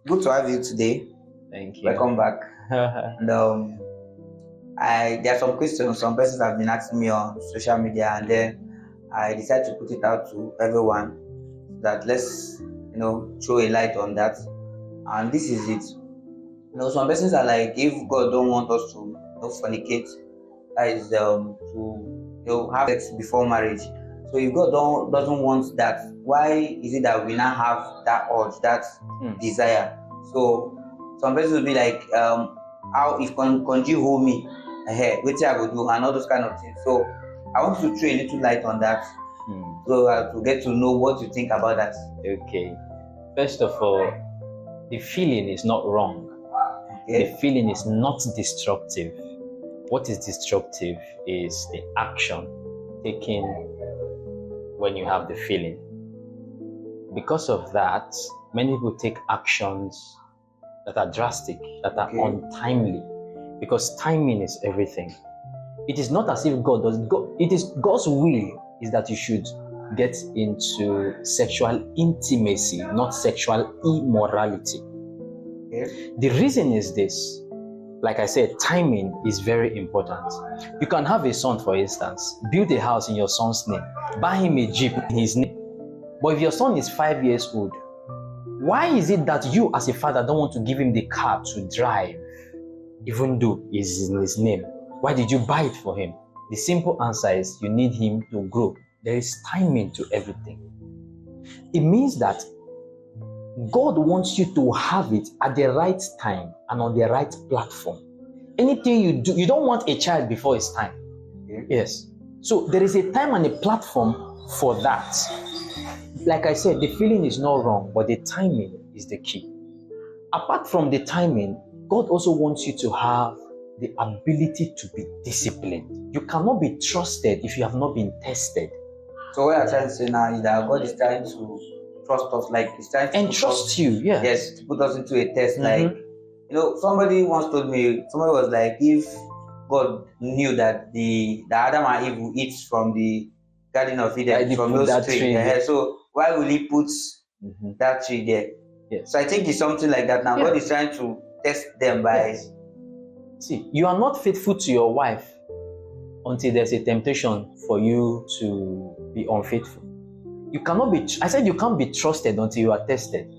Good to have you today. Thank you. Welcome back. And there are some questions some persons have been asking me on social media, and then I decided to put it out to everyone that let's throw a light on that. And this is it. Some persons are like, if God don't want us to fornicate, that is to have sex before marriage. So if God doesn't want that, why is it that we now have that urge, that desire? So some persons will be like, how if conjure hold me ahead, which I will do, and all those kind of things. So I want to throw a little light on that, so to get to know what you think about that. Okay. First of all, the feeling is not wrong. Okay. The feeling is not destructive. What is destructive is the action taken when you have the feeling. Because of that, many people take actions that are drastic, that are untimely, because timing is everything. It is not as if God does. It is God's will is that you should get into sexual intimacy, not sexual immorality. Okay. The reason is this. Like I said, timing is very important. You can have a son, for instance, build a house in your son's name, buy him a Jeep in his name. But if your son is 5 years old, why is it that you as a father don't want to give him the car to drive, even though it's in his name? Why did you buy it for him? The simple answer is you need him to grow. There is timing to everything. It means that God wants you to have it at the right time and on the right platform. Anything you do, you don't want a child before it's time. Okay. Yes. So there is a time and a platform for that. Like I said, the feeling is not wrong, but the timing is the key. Apart from the timing, God also wants you to have the ability to be disciplined. You cannot be trusted if you have not been tested. So what I'm trying to say now is that God is trying to trust us, like he's trying to entrust you, yeah. Yes, to put us into a test. Like, somebody once told me, somebody was like, if God knew that the Adam and Eve will eat from the Garden of Eden, from those trees, so why will he put that tree there? Yes. So I think it's something like that now. God is trying to test them by... See, you are not faithful to your wife until there's a temptation for you to be unfaithful. You cannot be, I said you can't be trusted until you are tested.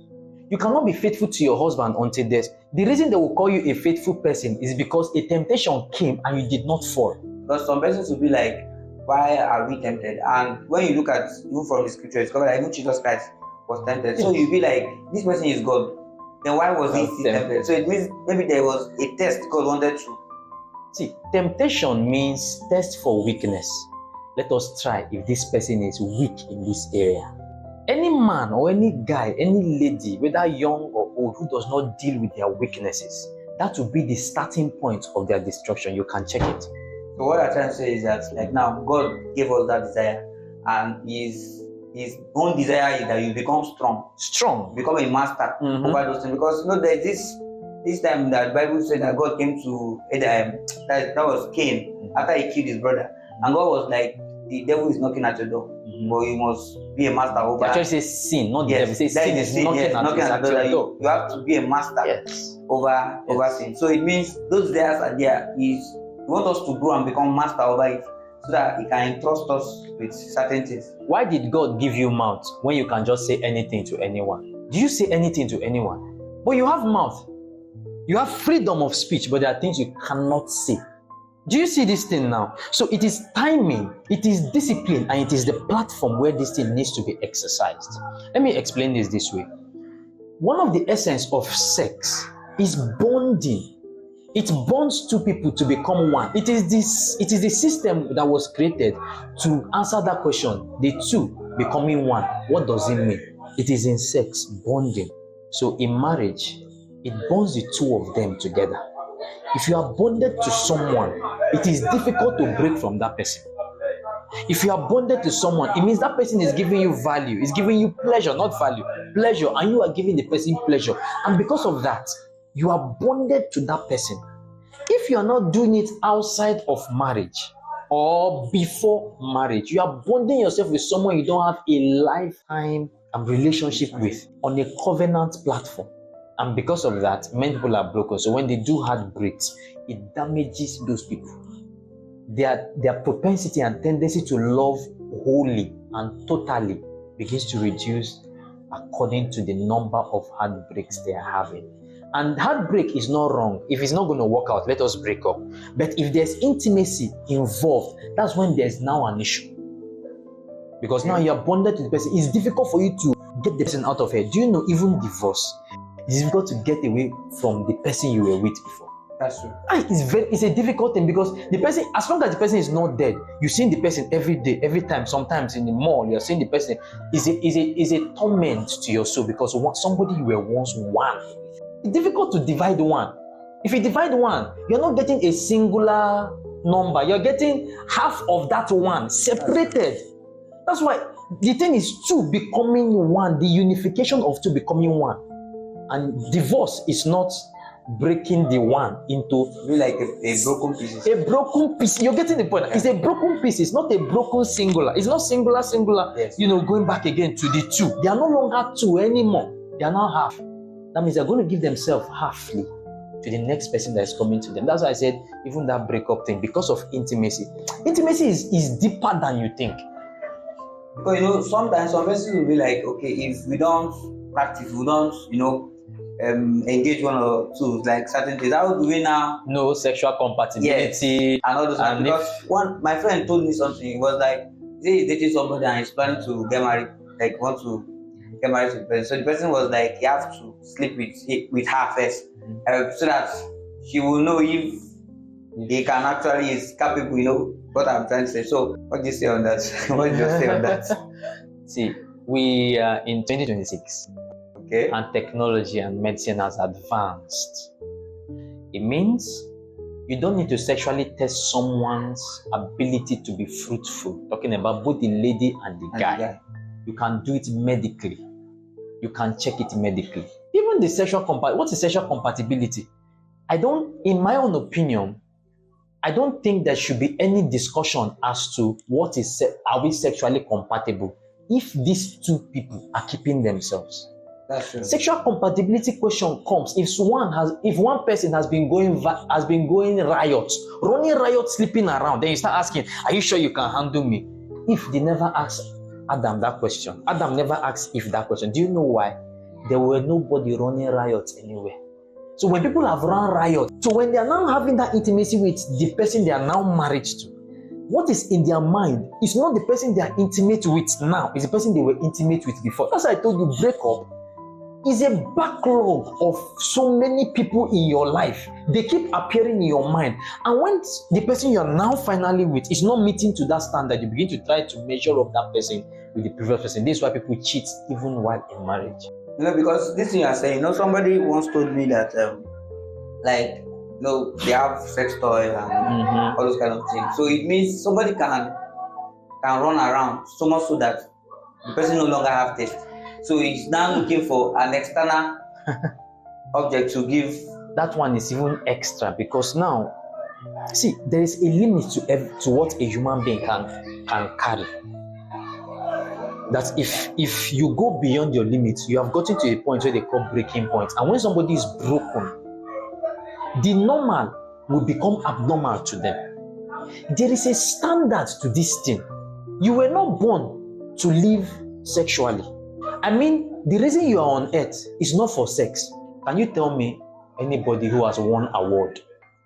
You cannot be faithful to your husband until there's, the reason they will call you a faithful person is because a temptation came and you did not fall. Because some persons will be like, why are we tempted? And when you look at, even from the scripture, it's covered that even Jesus Christ was tempted. So you'll be like, this person is God. Then why was he tempted? So it means maybe there was a test God wanted to. See, temptation means test for weakness. Let us try if this person is weak in this area. Any man or any guy, any lady, whether young or old, who does not deal with their weaknesses, that will be the starting point of their destruction. You can check it. So what I'm trying to say is that, like, now God gave us that desire, and his own desire is that you become strong, become a master over those things. Because there's this time that the Bible said that God came to Adam, that was Cain, after he killed his brother. And God was like, the devil is knocking at your door, but you must be a master over. Actually, says sin, not the devil. Says sin is knocking at your door. You have to be a master over sin. So it means those desires are there. He want us to grow and become master over it, so that he can entrust us with certain things. Why did God give you mouth when you can just say anything to anyone? Do you say anything to anyone? But you have mouth. You have freedom of speech, but there are things you cannot say. Do you see this thing now? So it is timing, it is discipline, and it is the platform where this thing needs to be exercised. Let me explain this way. One of the essence of sex is bonding. It bonds two people to become one. It is the system that was created to answer that question. The two becoming one. What does it mean? It is in sex, bonding. So in marriage, it bonds the two of them together. If you are bonded to someone, it is difficult to break from that person. If you are bonded to someone, it means that person is giving you value. It's giving you pleasure, not value. Pleasure, and you are giving the person pleasure. And because of that, you are bonded to that person. If you are not doing it outside of marriage or before marriage, you are bonding yourself with someone you don't have a lifetime relationship with on a covenant platform. And because of that, many people are broken. So when they do heartbreaks, it damages those people. Their propensity and tendency to love wholly and totally begins to reduce according to the number of heartbreaks they are having. And heartbreak is not wrong. If it's not going to work out, let us break up. But if there's intimacy involved, that's when there's now an issue. Because now you're bonded to the person. It's difficult for you to get the person out of here. Do you know, even divorce, it's difficult to get away from the person you were with before. That's true. It's a difficult thing because the person, as long as the person is not dead, you're seeing the person every day, every time. Sometimes in the mall, you're seeing the person. Is a torment to your soul because somebody you were once one. It's difficult to divide one. If you divide one, you're not getting a singular number. You're getting half of that one separated. That's why the thing is two becoming one, the unification of two becoming one. And divorce is not breaking the one into like a broken piece. A broken piece. You're getting the point. It's a broken piece. It's not a broken singular. It's not singular. Yes. Going back again to the two. They are no longer two anymore. They are now half. That means they're going to give themselves halfly to the next person that is coming to them. That's why I said even that breakup thing, because of intimacy. Intimacy is deeper than you think. Because sometimes some persons will be like, okay, if we don't practice, we don't, engage one or two, like certain things, how do we now know sexual compatibility? Yes, and all those things. Because my friend told me something. It was like, he's dating somebody and he's planning to get married, like want to get married to the person. So the person was like, you have to sleep with her first, so that she will know if he can actually is capable. What I'm trying to say. So what do you say on that? What do you say on that? See, we are in 2026. Okay. And technology and medicine has advanced. It means you don't need to sexually test someone's ability to be fruitful. Talking about both the lady and the guy. You can do it medically. You can check it medically. Even the sexual what's the sexual compatibility? In my own opinion, I don't think there should be any discussion as to are we sexually compatible if these two people are keeping themselves. That's true. Sexual compatibility question comes if one person has been going riot, running riot, sleeping around. Then you start asking, "Are you sure you can handle me?" If they never ask Adam that question, Adam never asked Eve that question. Do you know why? There were nobody running riot anywhere. So when people have run riot, so when they are now having that intimacy with the person they are now married to, what is in their mind is not the person they are intimate with now, it's the person they were intimate with before. That's why I told you, breakup is a backlog of so many people in your life. They keep appearing in your mind. And when the person you are now finally with is not meeting to that standard, you begin to try to measure up that person with the previous person. This is why people cheat even while in marriage. Because this thing you are saying, somebody once told me that, they have sex toys and all those kind of things. So it means somebody can run around so much so that the person no longer have taste. So he's now looking for an external object to give. That one is even extra because now, see, there is a limit to what a human being can carry. That if you go beyond your limits, you have gotten to a point where they call breaking point. And when somebody is broken, the normal will become abnormal to them. There is a standard to this thing. You were not born to live sexually. I mean, the reason you are on earth is not for sex. Can you tell me anybody who has won an award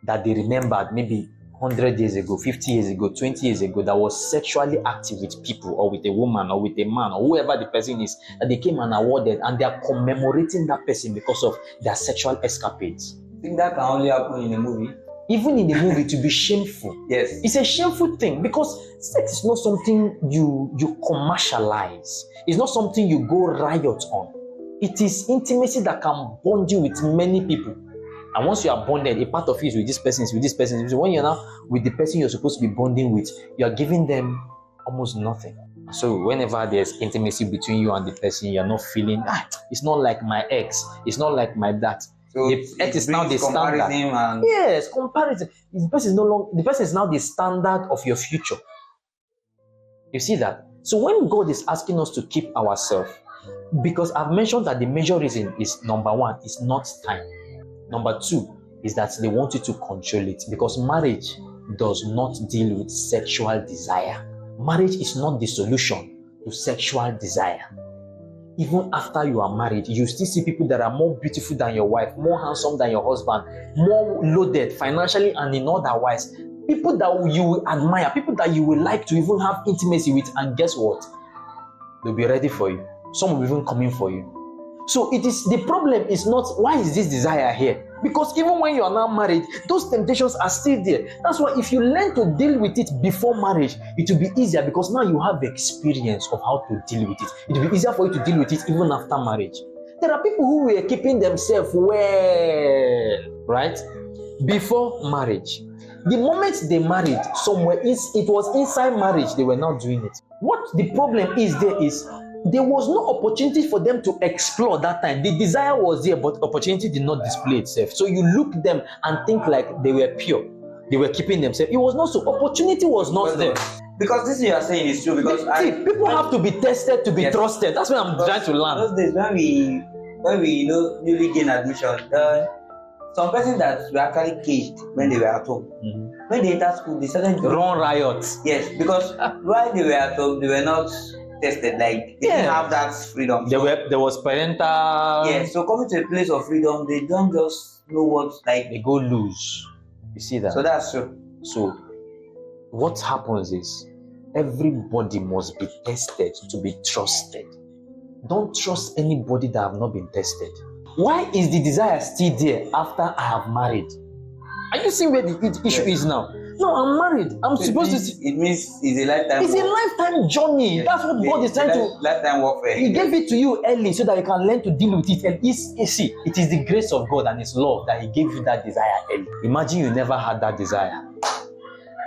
that they remembered maybe 100 years ago, 50 years ago, 20 years ago, that was sexually active with people or with a woman or with a man or whoever the person is, that they came and awarded and they are commemorating that person because of their sexual escapades? I think that can only happen in a movie. Even in the movie, to be shameful. Yes. It's a shameful thing because sex is not something you commercialize. It's not something you go riot on. It is intimacy that can bond you with many people. And once you are bonded, a part of you is with this person, When you're now with the person you're supposed to be bonding with, you are giving them almost nothing. So whenever there's intimacy between you and the person, you're not feeling, it's not like my ex, it's not like my dad. So the ex is now the standard. Yes, comparison. The person is now the standard of your future. You see that? So when God is asking us to keep ourselves, Because I've mentioned that the major reason is number one, is not time. Number two is that they want you to control it, because marriage does not deal with sexual desire. Marriage is not the solution to sexual desire. Even after you are married, you still see people that are more beautiful than your wife, more handsome than your husband, more loaded financially and in other ways. People that you will admire, people that you will like to even have intimacy with, and guess what? They'll be ready for you. Some will even come in for you. So the problem is not why is this desire here? Because even when you are now married, those temptations are still there. That's why if you learn to deal with it before marriage, it will be easier, because now you have experience of how to deal with it. It will be easier for you to deal with it even after marriage. There are people who were keeping themselves well, right? Before marriage. The moment they married, it was inside marriage they were not doing it. What the problem is there was no opportunity for them to explore that time. The desire was there, but opportunity did not display itself. So you look them and think like they were pure. They were keeping themselves. It was not so. Opportunity was not there. Because this you are saying is true. Because people have to be tested to be trusted. That's what I'm trying to learn. Those days when we newly gain admission, some person that were actually caged when they were at home. Mm-hmm. When they entered school, they started to run riots. Yes, because while they were at home, they were not tested. Like they didn't have that freedom. There was parental. Yes, so coming to a place of freedom, they don't just know what they go loose. You see that? So that's true. So what happens is everybody must be tested to be trusted. Don't trust anybody that have not been tested. Why is the desire still there after I have married? Are you seeing where the issue is now? No, I'm married. I'm supposed to. It means it's a lifetime. It's a lifetime journey. Yes. That's what God is trying to. Lifetime warfare. He gave it to you early so that you can learn to deal with it. And it is the grace of God and His love that He gave you that desire early. Imagine you never had that desire.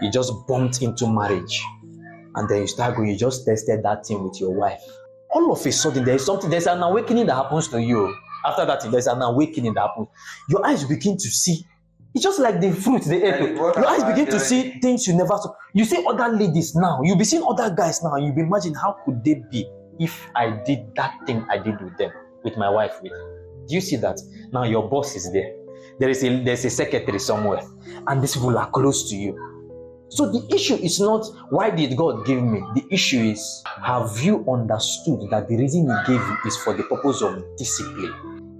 You just bumped into marriage, and then you start going. You just tested that thing with your wife. All of a sudden, there's an awakening that happens to you. After that, there's an awakening that happens. Your eyes begin to see. It's just like the fruit, the apple. Your eyes begin to see things you never saw. You see other ladies now. You'll be seeing other guys now. And you'll be imagining how could they be if I did that thing I did with them, with my wife with. Do you see that? Now your boss is there. There's a secretary somewhere. And these people are close to you. So the issue is not why did God give me? The issue is, have you understood that the reason He gave you is for the purpose of discipline?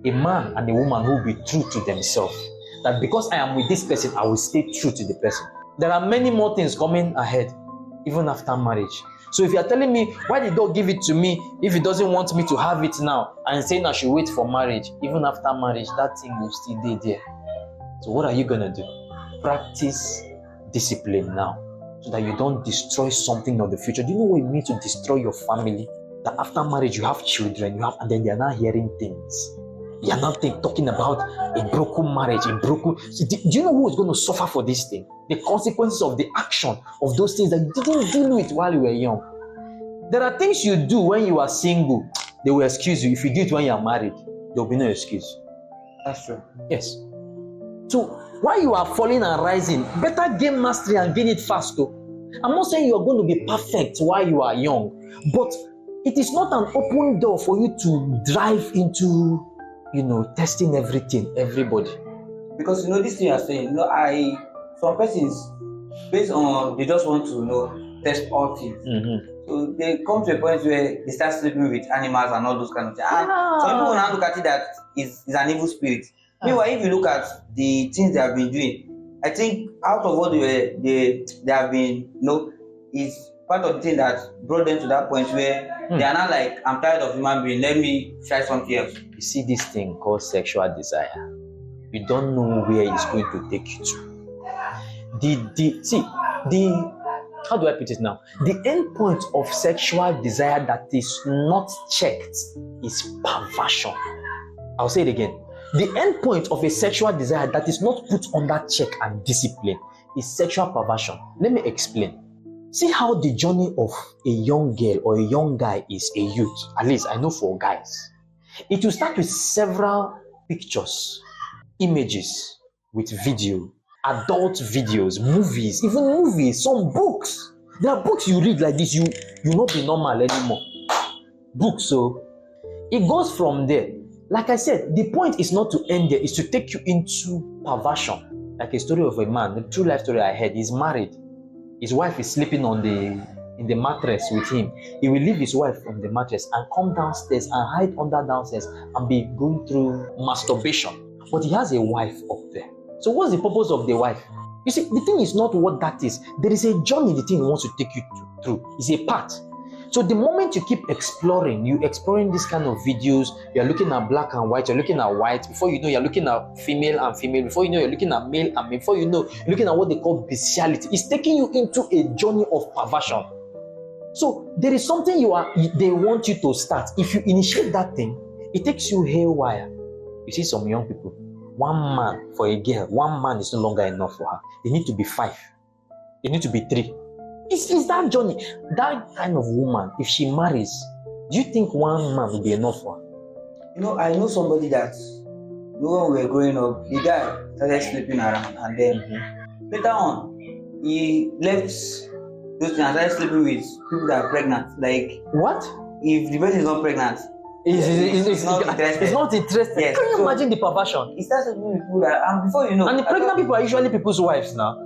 A man and a woman who will be true to themselves. That because I am with this person, I will stay true to the person. There are many more things coming ahead, even after marriage. So if you are telling me, why did God give it to me if He doesn't want me to have it now, and saying I should wait for marriage, even after marriage, that thing will still be there. So what are you going to do? Practice discipline now, so that you don't destroy something of the future. Do you know what it means to destroy your family? That after marriage you have children, and then they are now hearing things. They are now talking about a broken marriage, So do you know who is going to suffer for this thing? The consequences of the action of those things that you didn't deal with while you were young. There are things you do when you are single. They will excuse you. If you do it when you are married, there will be no excuse. That's true. Yes. So while you are falling and rising, better gain mastery and gain it fast though. I'm not saying you are going to be perfect while you are young, but it is not an open door for you to drive into, testing everybody. Because this thing you are saying, some persons, based on they just want to test all things. Mm-hmm. So they come to a point where they start sleeping with animals and all those kind of things. And some people now look at it that is an evil spirit. Meanwhile, if you look at the things they have been doing, I think out of what they have been, is part of the thing that brought them to that point where they are not like, I'm tired of human being, let me try something else. You see this thing called sexual desire. You don't know where it's going to take you to. How do I put it now? The end point of sexual desire that is not checked is perversion. I'll say it again. The end point of a sexual desire that is not put under check and discipline is sexual perversion. Let me explain. See how the journey of a young girl or a young guy is a youth. At least I know for guys. It will start with several pictures, images with video, adult videos, movies, even movies, some books. There are books you read like this, you not be normal anymore. Books, so It goes from there. Like I said, the point is not to end there, it's to take you into perversion. Like a story of a man, the true life story I heard. He's married. His wife is sleeping in the mattress with him. He will leave his wife on the mattress and come downstairs and hide under downstairs and be going through masturbation. But he has a wife up there. So what's the purpose of the wife? You see, the thing is not what that is. There is a journey the thing wants to take you through. It's a path. So the moment you keep exploring this kind of videos, you're looking at black and white, you're looking at white, before you know, you're looking at female and female, before you know, you're looking at male and male, before you know, you're looking at what they call bestiality. It's taking you into a journey of perversion. So there is something they want you to start. If you initiate that thing, it takes you haywire. You see some young people, one man for a girl, one man is no longer enough for her. They need to be 5. They need to be 3. It's that journey. That kind of woman, if she marries, do you think one man will be enough for her? I know somebody that, when we were growing up, the guy started sleeping around, and then later on, he left those things and started sleeping with people that are pregnant. Like, what? If the person is not pregnant, It's not interested. It's not interested. Yes. Can you imagine the perversion? He starts sleeping with people that, and before you know, and the pregnant people are usually people's wives now.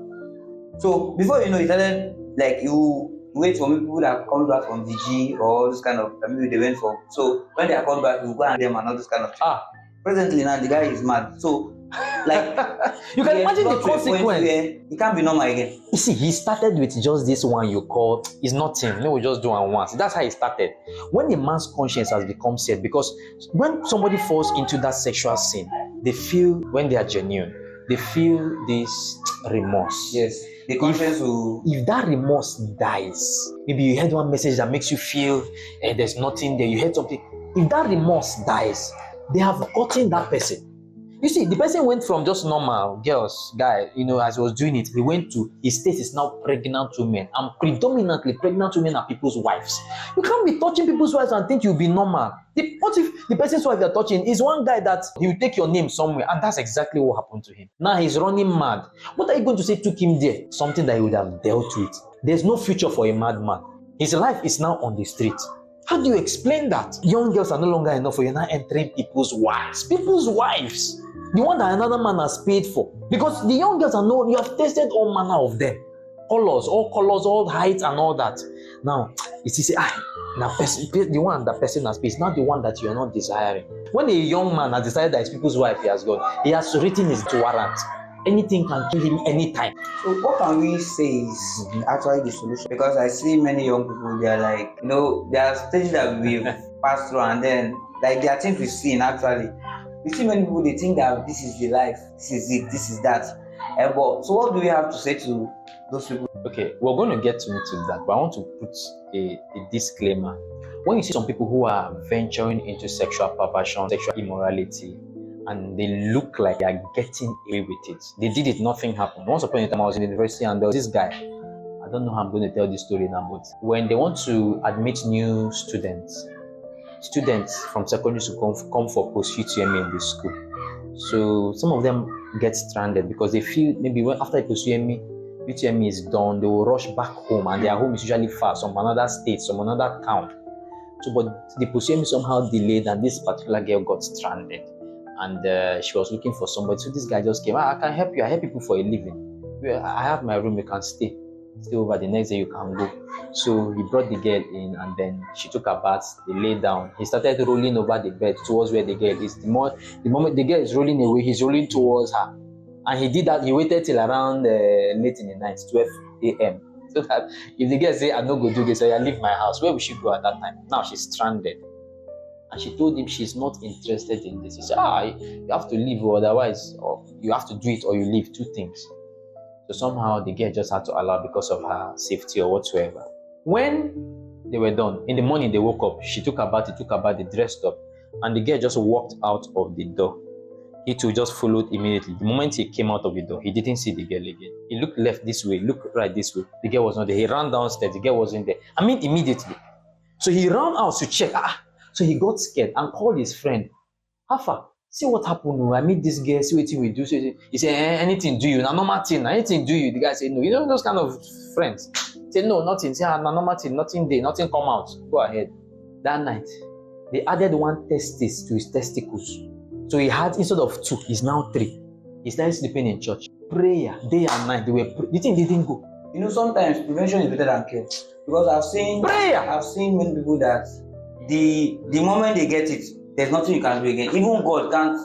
So before you know, he started, like, you wait for people that come back from VG or this kind of, maybe they went for. So when they are called back, you go and them and all this kind of thing. Presently now, the guy is mad. So, like, you can imagine the consequence. He can't be normal again. You see, he started with just this one you call, it's nothing. No, we just do it once. That's how he started. When a man's conscience has become set, because when somebody falls into that sexual sin, they feel, when they are genuine, they feel this remorse. Yes. The conscience if that remorse dies, maybe you heard one message that makes you feel there's nothing there, you heard something. If that remorse dies, they have gotten that person. You see, the person went from just normal guy, as he was doing it, he went to, his state is now pregnant women, and predominantly pregnant women are people's wives. You can't be touching people's wives and think you'll be normal. What if the person's wife you're touching is one guy that he will take your name somewhere, and that's exactly what happened to him. Now he's running mad. What are you going to say took him there? Something that he would have dealt with. There's no future for a madman. His life is now on the street. How do you explain that? Young girls are no longer enough for you, now entering people's wives. People's wives. The one that another man has paid for. Because the young girls you have tested all manner of them. All colors, all heights and all that. Now, it's easy. The one that person has paid is not the one that you are not desiring. When a young man has decided that it's people's wife he has gone, he has written his warrant. Anything can kill him anytime. So what can we say is actually the solution? Because I see many young people, they are like, there are stages that we've passed through, and then, like, there are things we've seen actually. We see many people, they think that this is the life, this is it, this is that. So what do we have to say to those people? Okay, we're going to get into that, but I want to put a disclaimer. When you see some people who are venturing into sexual perversion, sexual immorality, and they look like they are getting away with it. They did it, nothing happened. Once upon a time, I was in university and there was this guy. I don't know how I'm going to tell this story now, but when they want to admit new students from secondary school come for post-UTME in the school. So some of them get stranded because they feel maybe after UTME is done, they will rush back home, and their home is usually far, some another state, some another town. So, but the post-UTME somehow delayed, and this particular girl got stranded. And she was looking for somebody. So this guy just came. I can help you. I help people for a living. I have my room. You can stay over. The next day you can go. So he brought the girl in, and then she took her bath. They lay down. He started rolling over the bed towards where the girl is. The moment the girl is rolling away, he's rolling towards her. And he did that. He waited till around late in the night, 12 a.m. So that if the girl say, "I'm not going to do this," I leave my house. Where will she go at that time? Now she's stranded. And she told him she's not interested in this. He said, you have to leave, or otherwise, or you have to do it or you leave, 2 things. So somehow the girl just had to allow because of her safety or whatsoever. When they were done, in the morning they woke up, she took her bath, they dressed up, and the girl just walked out of the door. He too just followed immediately. The moment he came out of the door, he didn't see the girl again. He looked left this way, looked right this way. The girl was not there. He ran downstairs, the girl wasn't there. Immediately. So he ran out to check. So he got scared and called his friend. Alpha, see what happened. I meet this girl, see what we do. He said, anything do you? Normal thing, anything do you? The guy said, no. You know those kind of friends. He said, no, nothing. Say, normal thing, nothing there, nothing come out. Go ahead. That night, They added one testis to his testicles. So he had, instead of 2, he's now 3. He started sleeping in church. Prayer, day and night. The thing didn't go. You know, sometimes prevention is better than care. Because I've seen many people that the moment they get it, there's nothing you can do again. Even God can't,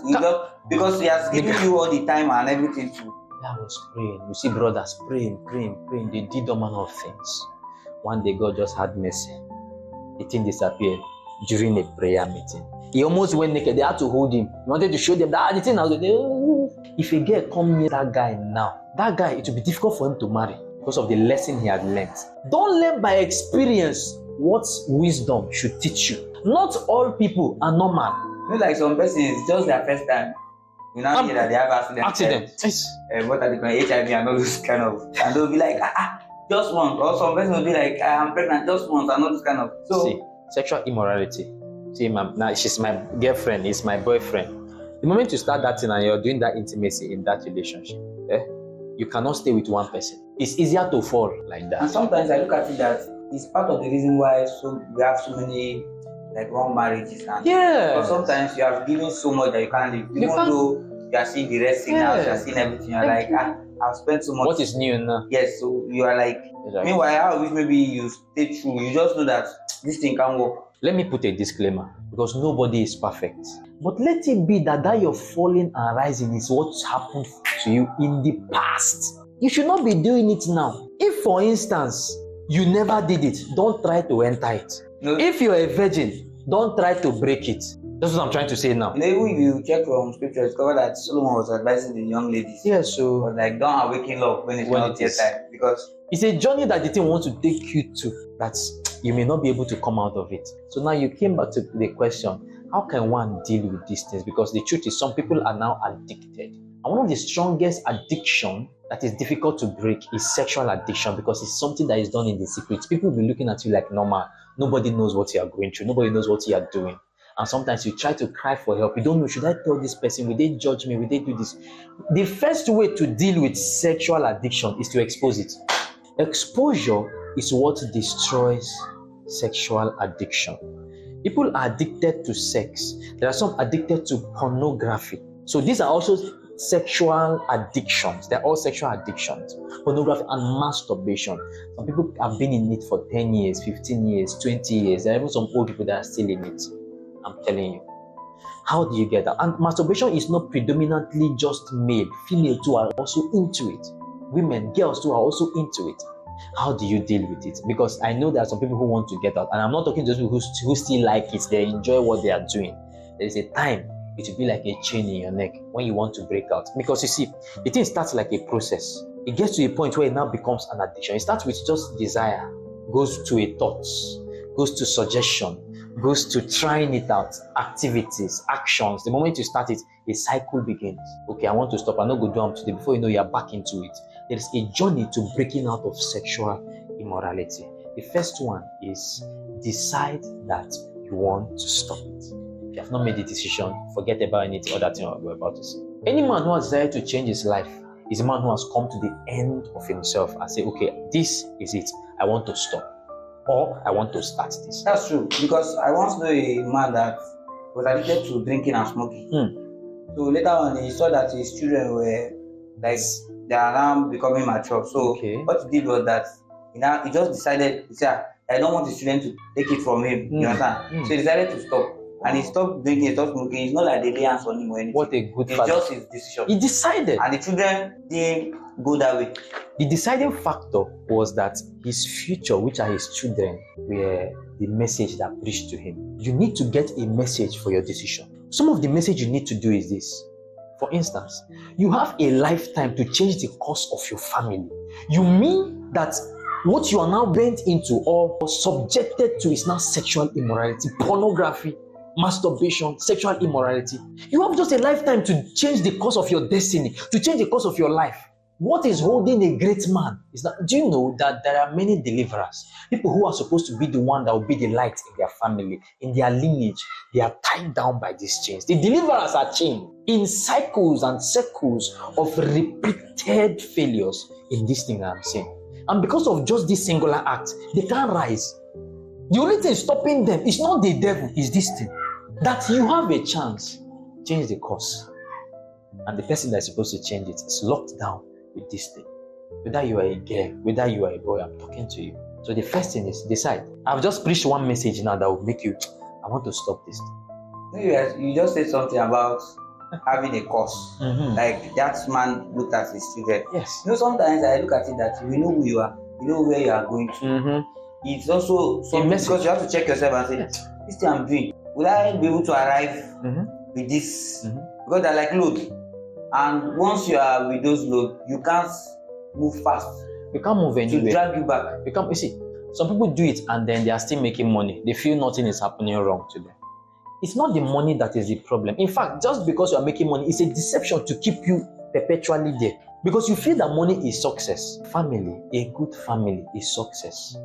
because He has given you all the time and everything to. I was praying. You see brothers praying. They did all manner of things. One day God just had mercy. The thing disappeared during a prayer meeting. He almost went naked. They had to hold him. He wanted to show them that the thing now. If a girl come near that guy now, that guy, it will be difficult for him to marry because of the lesson he had learned. Don't learn by experience what wisdom should teach you. Not all people are normal. You know, like some persons, it's just their first time. You now hear that they have accident. Yes. What are they called? HIV and all those kind of. And they'll be like, just once. Or some person will be like, I'm pregnant just once and all this kind of. So, see, sexual immorality. See, now she's my girlfriend, he's my boyfriend. The moment you start that thing and you're doing that intimacy in that relationship, you cannot stay with one person. It's easier to fall like that. And sometimes I look at it that it's part of the reason why we have so many like wrong marriages. And because sometimes you have given so much that you can't live. Even though you are seeing the red signals, you are seeing everything, you're like, I've spent so much. What is new now? Yes, so you are like, meanwhile, I wish maybe you stay true. You just know that this thing can work. Let me put a disclaimer, because nobody is perfect. But let it be that your falling and rising is what happened to you in the past. You should not be doing it now. If, for instance, you never did it, don't try to enter it. No. If you're a virgin, don't try to break it. That's what I'm trying to say now. You know, if you check from scripture, discover that Solomon was advising the young ladies. Yes, so but like, don't awaken love when it's not yet time, because it's a journey that the thing wants to take you to, that you may not be able to come out of it. So now you came back to the question, how can one deal with these things? Because the truth is, some people are now addicted. And one of the strongest addiction that is difficult to break is sexual addiction, because it's something that is done in the secret. People will be looking at you like normal. Nobody knows what you are going through. Nobody knows what you are doing. And sometimes you try to cry for help. You don't know, should I tell this person? Will they judge me? Will they do this? The first way to deal with sexual addiction is to expose it. Exposure is what destroys sexual addiction. People are addicted to sex. There are some addicted to pornography. So these are also sexual addictions. They're all sexual addictions. Pornography and masturbation. Some people have been in it for 10 years, 15 years, 20 years. There are even some old people that are still in it. I'm telling you. How do you get that? And masturbation is not predominantly just male. Female too are also into it. Women, girls too are also into it. How do you deal with it? Because I know there are some people who want to get out. And I'm not talking to those people who still like it. They enjoy what they are doing. There is a time it will be like a chain in your neck when you want to break out. Because you see, the thing starts like a process. It gets to a point where it now becomes an addiction. It starts with just desire, goes to a thought, goes to suggestion, goes to trying it out, activities, actions. The moment you start it, a cycle begins. Okay, I want to stop. I'm not going to do them today. Before you know, you're back into it. There is a journey to breaking out of sexual immorality. The first one is decide that you want to stop it. If you have not made the decision, forget about anything other thing we're about to say. Any man who has decided to change his life is a man who has come to the end of himself and say, okay, this is it. I want to stop. Or I want to start this. That's true. Because I once knew a man that was addicted to drinking and smoking. So later on, he saw that his children were like, they are now becoming mature. So what he did was that he just decided, he said, I don't want his children to take it from him. You understand? So he decided to stop. And he stopped drinking, he stopped smoking. It's not like they lay hands on him or anything. What a good It's father. just his decision. He decided. And the children didn't go that way. The deciding factor was that his future, which are his children, were the message that preached to him. You need to get a message for your decision. Some of the message you need to do is this. For instance, you have a lifetime to change the course of your family. You mean that what you are now bent into or subjected to is now sexual immorality, pornography, masturbation, sexual immorality. You have just a lifetime to change the course of your destiny, to change the course of your life. What is holding a great man is that, do you know that there are many deliverers, people who are supposed to be the one that will be the light in their family, in their lineage? They are tied down by these chains. The deliverers are chained in cycles and circles of repeated failures in this thing that I'm saying. And because of just this singular act, they can't rise. The only thing stopping them is not the devil, it's this thing. That you have a chance, change the course. And the person that's supposed to change it is locked down with this thing. Whether you are a girl, whether you are a boy, I'm talking to you. So the first thing is decide. I've just preached one message now that will make you, I want to stop this thing. You just said something about having a cause. Like that man looked at his children. Yes. Sometimes I look at it that you know who you are, you know where you are going to. It's also something because you have to check yourself and say, this thing I'm doing, will I be able to arrive with this? Because they're like load. And once you are with those load, you can't move fast. You can't move anywhere. To drag you back. You see, some people do it and then they are still making money. They feel nothing is happening wrong to them. It's not the money that is the problem. In fact, just because you are making money, it's a deception to keep you perpetually there. Because you feel that money is success. Family, a good family is success.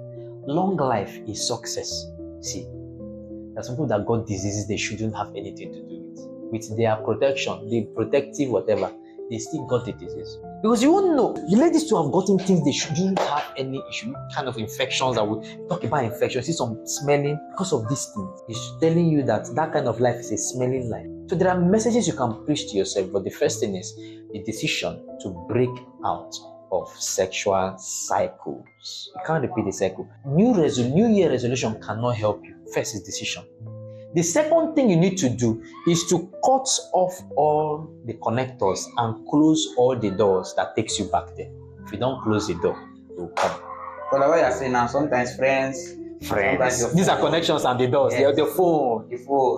Long life is success. See, there are some people that got diseases they shouldn't have anything to do with. With their protection, the protective whatever, they still got the disease. Because you won't know. The ladies to have gotten things they shouldn't have any issue, kind of infections that we talk about infections. See some smelling because of these things. It's telling you that kind of life is a smelling life. So there are messages you can preach to yourself, but the first thing is the decision to break out of sexual cycles. You can't repeat the cycle. New Year resolution cannot help you. First is decision. The second thing you need to do is to cut off all the connectors and close all the doors that takes you back there. If you don't close the door, it will come. But what you're saying now, sometimes friends. These are connections and the doors. Yes. The phone.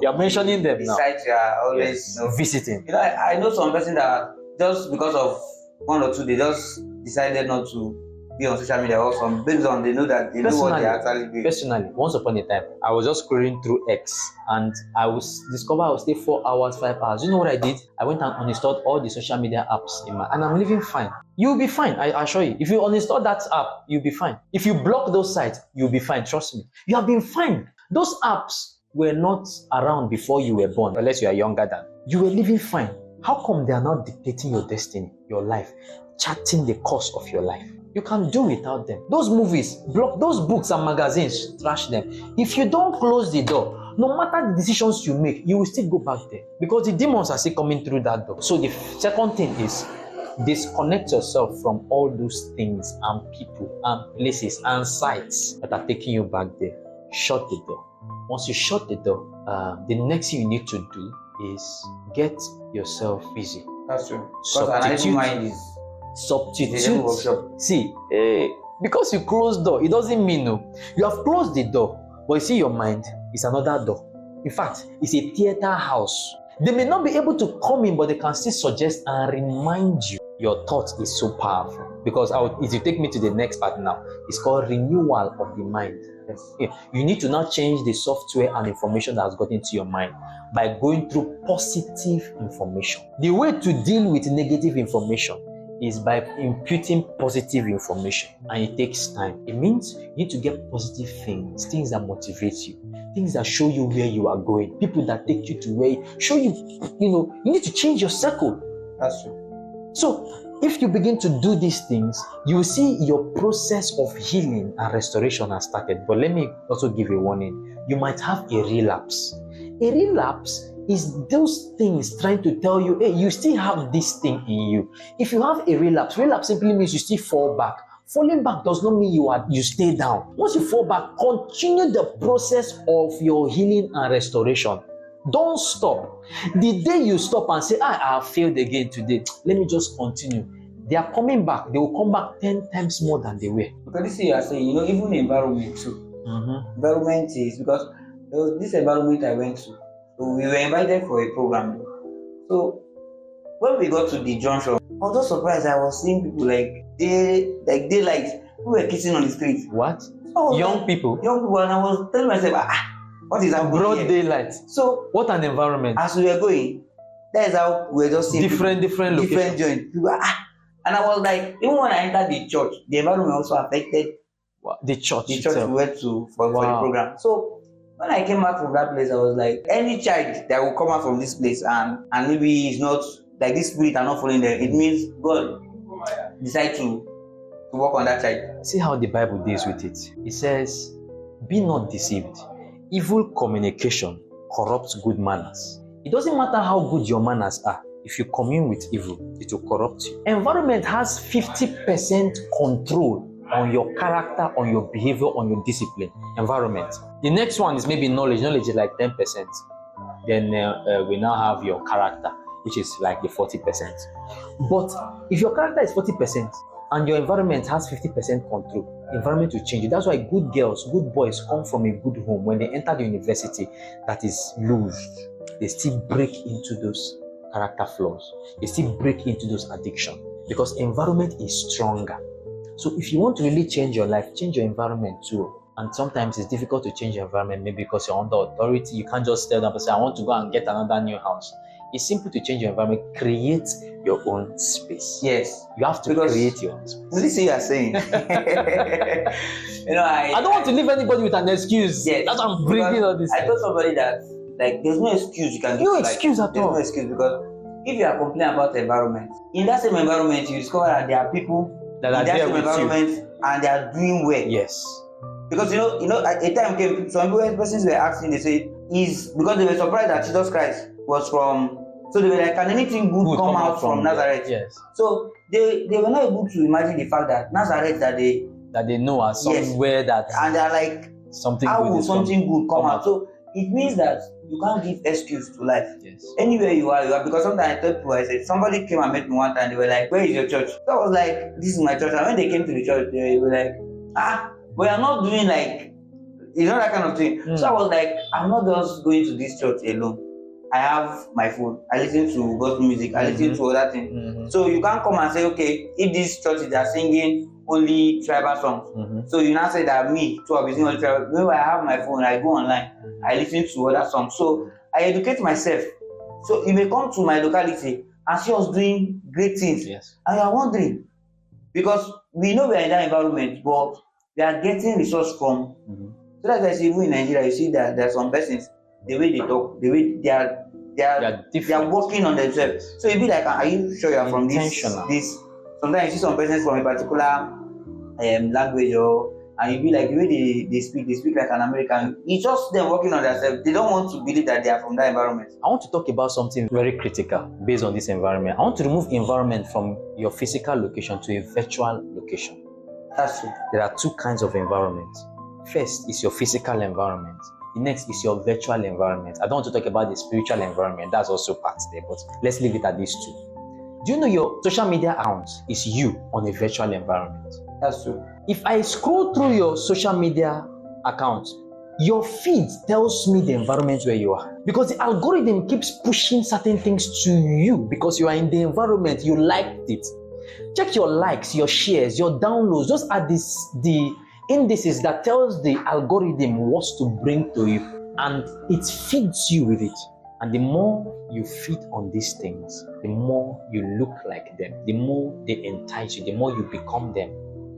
You're mentioning them now. Besides, you are always visiting. I know some person that just because of one or two, they just decided not to be on social media or some based on they know that they know what they actually do. Personally, once upon a time, I was just scrolling through X and I discovered I would stay 4 hours, 5 hours. You know what I did? I went and uninstalled all the social media apps and I'm living fine. You'll be fine, I assure you. If you uninstall that app, you'll be fine. If you block those sites, you'll be fine. Trust me. You have been fine. Those apps were not around before you were born, unless you are younger than. You were living fine. How come they are not dictating your destiny, your life, charting the course of your life? You can do without them. Those movies, block those books and magazines, trash them. If you don't close the door, no matter the decisions you make, you will still go back there because the demons are still coming through that door. So the second thing is disconnect yourself from all those things and people and places and sites that are taking you back there. Shut the door. Once you shut the door, the next thing you need to do is get yourself busy. That's true. Substitute. See, because you close door, it doesn't mean no. You have closed the door, but you see your mind is another door. In fact, it's a theater house. They may not be able to come in, but they can still suggest and remind you. Your thought is so powerful. Because if you take me to the next part now, it's called renewal of the mind. Yes. Yeah. You need to now change the software and information that has got into your mind by going through positive information. The way to deal with negative information is by imputing positive information, and it takes time. It means you need to get positive things that motivate you, things that show you where you are going, people that take you to where show you, you need to change your circle. That's true. So if you begin to do these things, you will see your process of healing and restoration has started. But let me also give a warning. You might have a relapse. A relapse is those things trying to tell you, hey, you still have this thing in you. If you have a relapse simply means you still fall back. Falling back does not mean you stay down. Once you fall back, continue the process of your healing and restoration. Don't stop. The day you stop and say, I have failed again today, let me just continue. They are coming back. They will come back 10 times more than they were. Because this you are saying, even the environment too. Environment is because there was this environment I went to. So we were invited for a program. So when we got to the junction, I was just surprised. I was seeing people like daylight. Who were kissing on the street. What? So young people, and I was telling myself, what is that? Broad daylight. So what an environment. As we were going, that is how we were just seeing different locations. Joints. And I was like, even when I entered the church, the environment also affected the church. The church we went to for the program. So when I came back from that place, I was like, any child that will come out from this place and maybe it's not like this spirit are not following them, it means God decide to work on that child. See how the Bible deals with it. It says, Be not deceived. Evil communication corrupts good manners. It doesn't matter how good your manners are. If you commune with evil, it will corrupt you. Environment has 50% control on your character, on your behavior, on your discipline. Environment. The next one is maybe knowledge. Knowledge is like 10%. Then we now have your character, which is like the 40%. But if your character is 40% and your environment has 50% control, the environment will change. That's why good girls, good boys come from a good home. When they enter the university that is loose, they still break into those character flaws. They still break into those addictions because environment is stronger. So if you want to really change your life, change your environment too. And sometimes it's difficult to change your environment, maybe because you're under authority. You can't just tell them and say, I want to go and get another new house. It's simple to change your environment. Create your own space. Yes. You have to create your own space. This is what you're saying. I don't want to leave anybody with an excuse. Yes. That's why I'm bringing all this. I told somebody that there's no excuse you can give. No excuse at all. There's no excuse because if you are complaining about the environment, in that same environment, you discover that there are people that are in that there same with environment you. And they are doing well. Yes. Because at a time came, some persons were asking, they said, because they were surprised that Jesus Christ was from. So they were like, can anything good come out from Nazareth? Yes. So they were not able to imagine the fact that Nazareth that they know as somewhere that and they're like something how good will is something good come out? So it means that you can't give excuse to life. Yes. Anywhere you are because sometimes I tell people, I said somebody came and met me one time, they were like, where is your church? So I was like, this is my church. And when they came to the church, they were like, we are not doing like that kind of thing. So I was like, I'm not just going to this church alone. I have my phone. I listen to gospel music. I listen to other things. So you can't come and say, okay, if these churches are singing only tribal songs, so you now say that me too, I'll be singing only tribal. When I have my phone, I go online, I listen to other songs. So I educate myself. So you may come to my locality and see us doing great things. Yes. And you are wondering because we know we are in that environment, but we are getting resource from. So that's why I say even in Nigeria, you see that there are some persons. The way they talk, the way they are working on themselves. So you be like, are you sure you are from this? Sometimes you see some persons from a particular language, and you be like, the way they speak like an American. It's just them working on themselves. They don't want to believe that they are from that environment. I want to talk about something very critical based on this environment. I want to remove environment from your physical location to a virtual location. That's true. There are two kinds of environments. First is your physical environment. The next is your virtual environment. I don't want to talk about the spiritual environment. That's also part there, but let's leave it at these two. Do you know your social media account is you on a virtual environment? That's true. If I scroll through your social media account, your feed tells me the environment where you are. Because the algorithm keeps pushing certain things to you because you are in the environment, you liked it. Check your likes, your shares, your downloads. Those are the indices that tells the algorithm what to bring to you, and it feeds you with it. And the more you feed on these things, the more you look like them, the more they entice you, the more you become them.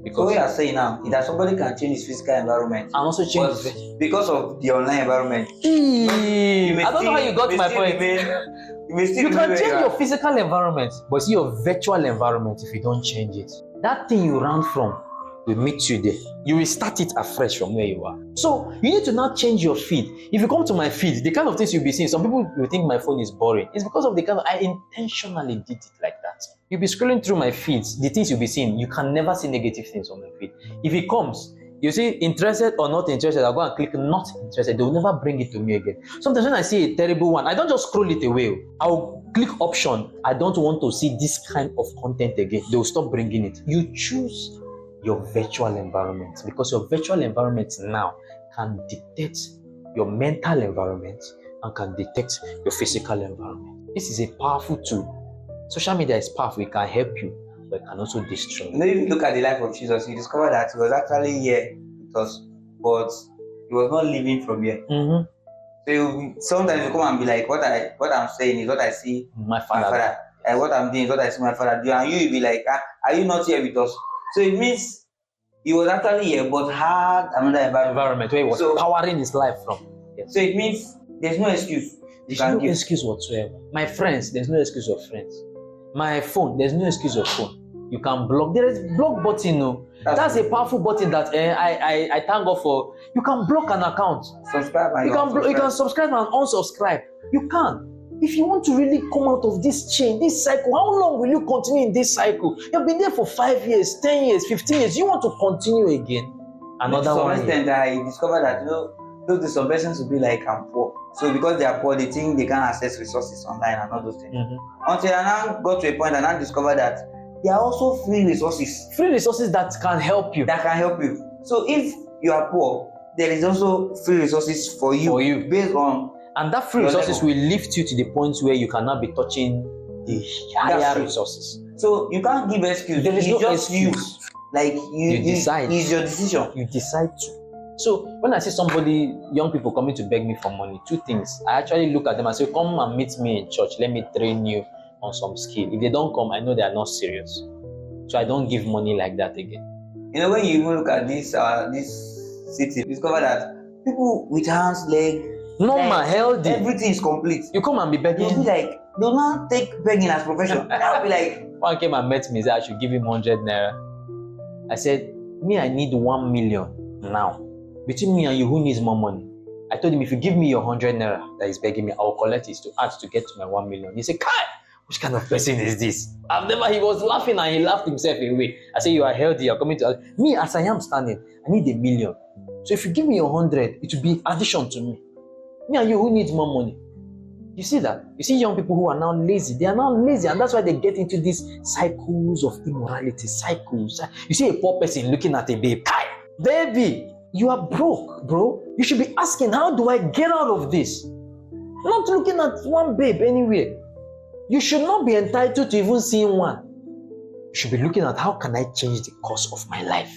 Because what you are saying now is that somebody can change his physical environment and also change because of the online environment. I don't know how you got my point. You can change your physical environment, but see your virtual environment if you don't change it. That thing you ran from will meet you there. You will start it afresh from where you are. So you need to now change your feed. If you come to my feed, the kind of things you'll be seeing, some people will think my phone is boring. It's because of the kind of, I intentionally did it like that. You'll be scrolling through my feeds, the things you'll be seeing, you can never see negative things on my feed. If it comes, you see interested or not interested, I'll go and click not interested. They will never bring it to me again. Sometimes when I see a terrible one, I don't just scroll it away. I'll click option. I don't want to see this kind of content again. They will stop bringing it. You choose your virtual environment because your virtual environment now can detect your mental environment and can detect your physical environment. This is a powerful tool. Social media is powerful. It can help you, but it can also destroy you. If you look at the life of Jesus, you discover that he was actually here with us, but he was not living from here. So sometimes you come and be like, what I'm saying is what I see my father. And what I'm doing is what I see my father do. And you will be like, are you not here with us? So it means he was actually here, but had another environment where he was powering his life from. Yes. So it means there's no excuse. There's no excuse whatsoever. My friends, there's no excuse of friends. My phone, there's no excuse of phone. You can block. There is block button. No, that's a powerful button that I thank God for. You can block an account. Subscribe and You can subscribe and unsubscribe. You can. If you want to really come out of this chain, this cycle, how long will you continue in this cycle? You've been there for 5 years, 10 years, 15 years. You want to continue again? Another one. Extent, I discovered that those some persons will be like, I'm poor. So because they are poor, they think they can access resources online and all those things. Until I now got to a point and I discovered that there are also free resources. Free resources that can help you. So if you are poor, there is also free resources for you. Based on. And that free resources will lift you to the point where you cannot be touching the higher resources. So you can't give excuse. There is no excuse. Like you decide. It's your decision. You decide to. So when I see somebody, young people coming to beg me for money, two things. I actually look at them and say, come and meet me in church. Let me train you on some skill. If they don't come, I know they are not serious. So I don't give money like that again. You know, when you even look at this city, discover that people with hands, legs, normal, healthy, everything is complete. You come and be begging. They'll be like, they'll not take begging as profession. I'll be like, one came and met me, said I should give him 100 naira. I said, me, I need 1 million now. Between me and you, who needs more money? I told him, if you give me your 100 naira that he's begging me, I'll collect it to add to get to my 1 million. He said, Kai, which kind of person is this? He was laughing and he laughed himself away. I said, you are healthy, you're coming to me as I am standing, I need 1 million. So if you give me your 100, it will be addition to me. Me and you, who needs more money? You see that? You see young people who are now lazy. They are now lazy, and that's why they get into these cycles of immorality. Cycles. You see a poor person looking at a babe. Kai, baby, you are broke, bro. You should be asking, how do I get out of this? Not looking at one babe anywhere. You should not be entitled to even seeing one. You should be looking at, how can I change the course of my life?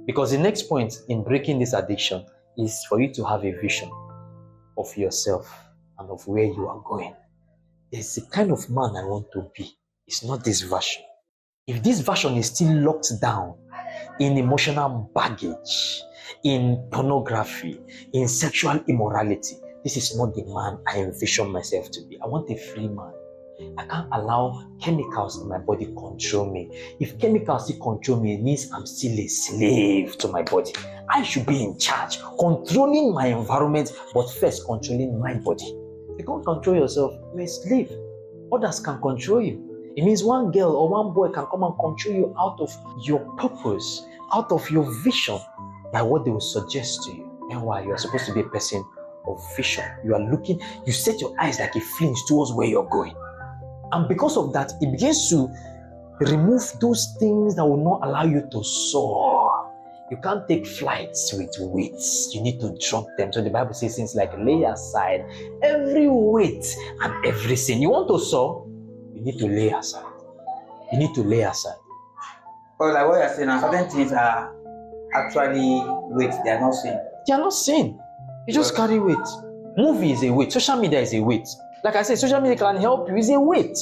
Because the next point in breaking this addiction is for you to have a vision of yourself and of where you are going. There's the kind of man I want to be. It's not this version. If this version is still locked down in emotional baggage, in pornography, in sexual immorality, this is not the man I envision myself to be. I want a free man. I can't allow chemicals in my body control me. If chemicals still control me, it means I'm still a slave to my body. I should be in charge, controlling my environment, but first controlling my body. If you can't control yourself, you're a slave. Others can control you. It means one girl or one boy can come and control you out of your purpose, out of your vision, by what they will suggest to you. Meanwhile, you are supposed to be a person of vision. You are looking, you set your eyes like a flint towards where you're going. And because of that, it begins to remove those things that will not allow you to soar. You can't take flights with weights. You need to drop them. So the Bible says things like, lay aside every weight and every sin. You want to soar? You need to lay aside. You need to lay aside. But like what you're saying, certain things are actually weights. They are not sin. They are not sin. You just carry weight. Movie is a weight. Social media is a weight. Like I said, social media can help you. It's a weight.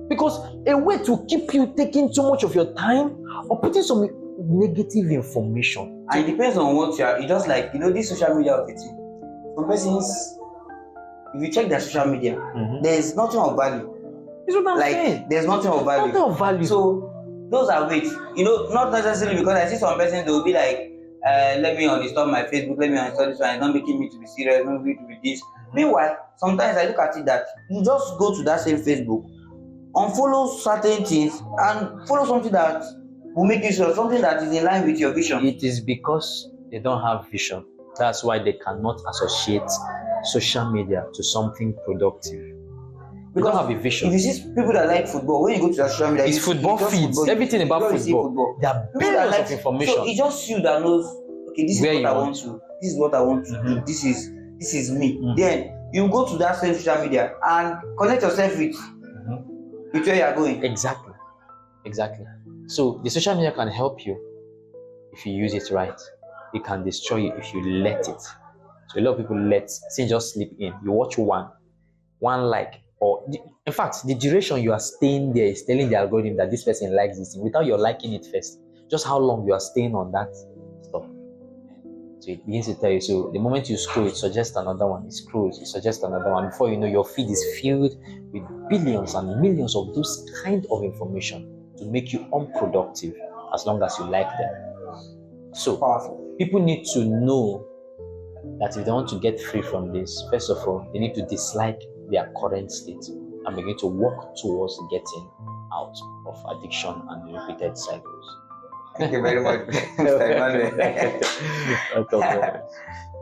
Because a weight will keep you taking too much of your time or putting some negative information. And it depends on what you are. It's just like, this social media of it. Some persons, if you check their social media, there's nothing of value. That's what I'm saying. There's nothing of value. Nothing of value. So those are weights. Not necessarily because I see some persons, they will be like, let me uninstall my Facebook, let me uninstall this one, it's not making me to be serious, not making me to be this. Meanwhile, sometimes I look at it that you just go to that same Facebook, unfollow certain things, and follow something that will make you sure, something that is in line with your vision. It is because they don't have vision. That's why they cannot associate social media to something productive. They don't have a vision. If you see people that like football, when you go to their social media, it's football feeds. Everything about football. There are billions of information. So it's just you that knows, okay, this is what I want to. This is what I want to do. This is me. Then you go to that same social media and connect yourself with where you are going. Exactly. So the social media can help you if you use it right. It can destroy you if you let it. So a lot of people just sleep in. You watch one like, or in fact, the duration you are staying there is telling the algorithm that this person likes this thing without your liking it first. Just how long you are staying on that stuff. So it begins to tell you. So the moment you scroll, it suggests another one. It scrolls, it suggests another one. Before you know, your feed is filled with billions and millions of those kind of information. to make you unproductive as long as you like them. So Powerful. people need to know that if they want to get free from this, first of all, they need to dislike their current state and begin to work towards getting out of addiction and repeated cycles. Thank you very much, Mr. Emmanuel.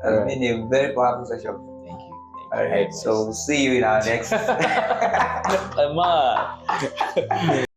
It's been a very powerful session. Thank you. All right, so see you in our next.